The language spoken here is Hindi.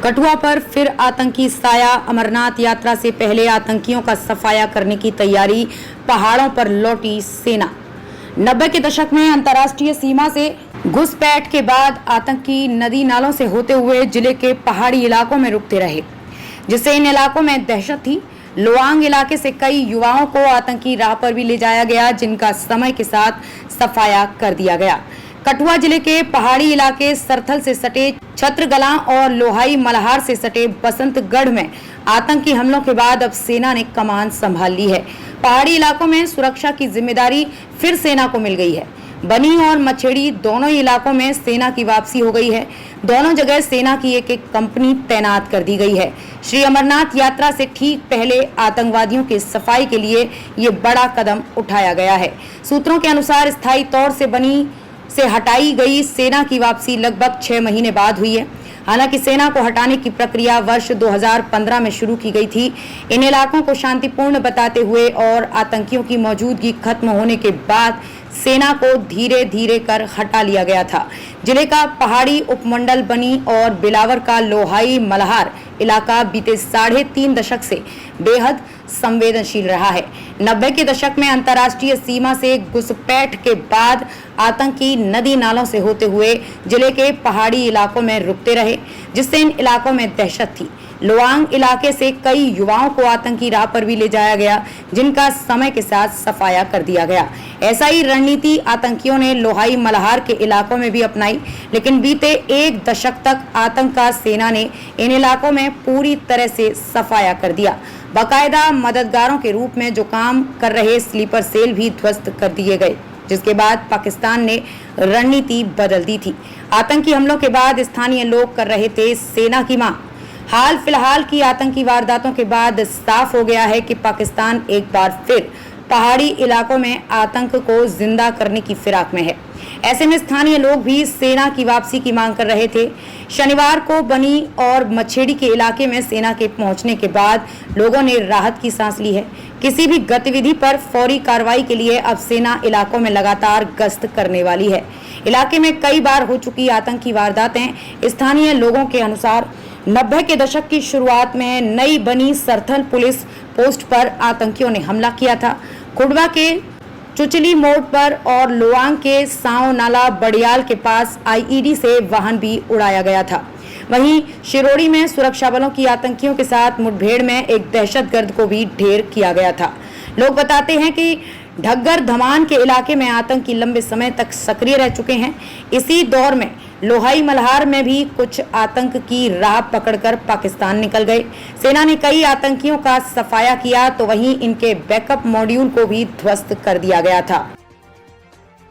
कठुआ पर फिर आतंकी साया। अमरनाथ यात्रा से पहले आतंकियों का सफाया करने की तैयारी, पहाड़ों पर लौटी सेना। 90 के दशक में अंतर्राष्ट्रीय सीमा से घुसपैठ के बाद आतंकी नदी नालों से होते हुए जिले के पहाड़ी इलाकों में रुकते रहे, जिससे इन इलाकों में दहशत थी। लोआंग इलाके से कई युवाओं को आतंकी राह पर भी ले जाया गया, जिनका समय के साथ सफाया कर दिया गया। कठुआ जिले के पहाड़ी इलाके सरथल से सटे छत्रगला और लोहाई मल्हार से सटे बसंतगढ़ में आतंकी हमलों के बाद अब सेना ने कमान संभाल ली है। पहाड़ी इलाकों में सुरक्षा की जिम्मेदारी फिर सेना को मिल गई है। बनी और मछेड़ी दोनों इलाकों में सेना की वापसी हो गई है। दोनों जगह सेना की एक कंपनी तैनात कर दी गई है। श्री अमरनाथ यात्रा से ठीक पहले आतंकवादियों की सफाई के लिए ये बड़ा कदम उठाया गया है। सूत्रों के अनुसार स्थायी तौर से बनी से हटाई गई सेना की वापसी लगभग 6 महीने बाद हुई है। हालांकि सेना को हटाने की प्रक्रिया वर्ष 2015 में शुरू की गई थी। इन इलाकों को शांतिपूर्ण बताते हुए और आतंकियों की मौजूदगी खत्म होने के बाद सेना को धीरे धीरे कर हटा लिया गया था। जिले का पहाड़ी उपमंडल बनी और बिलावर का लोहाई मल्हार इलाका बीते 3.5 दशक से बेहद संवेदनशील रहा है। 90 के दशक में अंतर्राष्ट्रीय सीमा से घुसपैठ के बाद आतंकी नदी नालों से होते हुए जिले के पहाड़ी इलाकों में रुकते रहे, जिससे इन इलाकों में दहशत थी। लोआंग इलाके से कई युवाओं को आतंकी राह पर भी ले जाया गया, जिनका समय के साथ सफाया कर दिया गया। ऐसा ही रणनीति आतंकियों ने लोहाई मल्हार के इलाकों में भी अपनाई, लेकिन बीते 1 दशक तक आतंक का सेना ने इन इलाकों में पूरी तरह से सफाया कर दिया। बाकायदा मददगारों के रूप में जो काम कर रहे स्लीपर सेल भी ध्वस्त कर दिए गए, जिसके बाद पाकिस्तान ने रणनीति बदल दी थी। आतंकी हमलों के बाद स्थानीय लोग कर रहे थे सेना की मांग। हाल फिलहाल की आतंकी वारदातों के बाद साफ हो गया है कि पाकिस्तान एक बार फिर पहाड़ी इलाकों में आतंक को जिंदा करने की फिराक में है। ऐसे में स्थानीय लोग भी सेना की वापसी की मांग कर रहे थे। शनिवार को बनी और मछेड़ी के इलाके में सेना के पहुंचने के बाद लोगों ने राहत की सांस ली है। किसी भी गतिविधि पर फौरी कार्रवाई के लिए अब सेना इलाकों में लगातार गश्त करने वाली है। इलाके में कई बार हो चुकी आतंकी वारदातें स्थानीय लोगों के अनुसार 90 के दशक की शुरुआत में नई बनी सरथल पुलिस पोस्ट पर आतंकियों ने हमला किया था। खुडवा के चुचली मोड़ पर और लोआंग के साव नाला बड़ियाल के पास आईईडी से वाहन भी उड़ाया गया था। वहीं शिरोड़ी में सुरक्षा बलों की आतंकियों के साथ मुठभेड़ में एक दहशतगर्द को भी ढेर किया गया था। लोग बताते हैं कि ढग्गर धमान के इलाके में आतंकी लंबे समय तक सक्रिय रह चुके हैं। इसी दौर में लोहाई मल्हार में भी कुछ आतंक की राह पकड़कर पाकिस्तान निकल गए। सेना ने कई आतंकियों का सफाया किया, तो वहीं इनके बैकअप मॉड्यूल को भी ध्वस्त कर दिया गया था।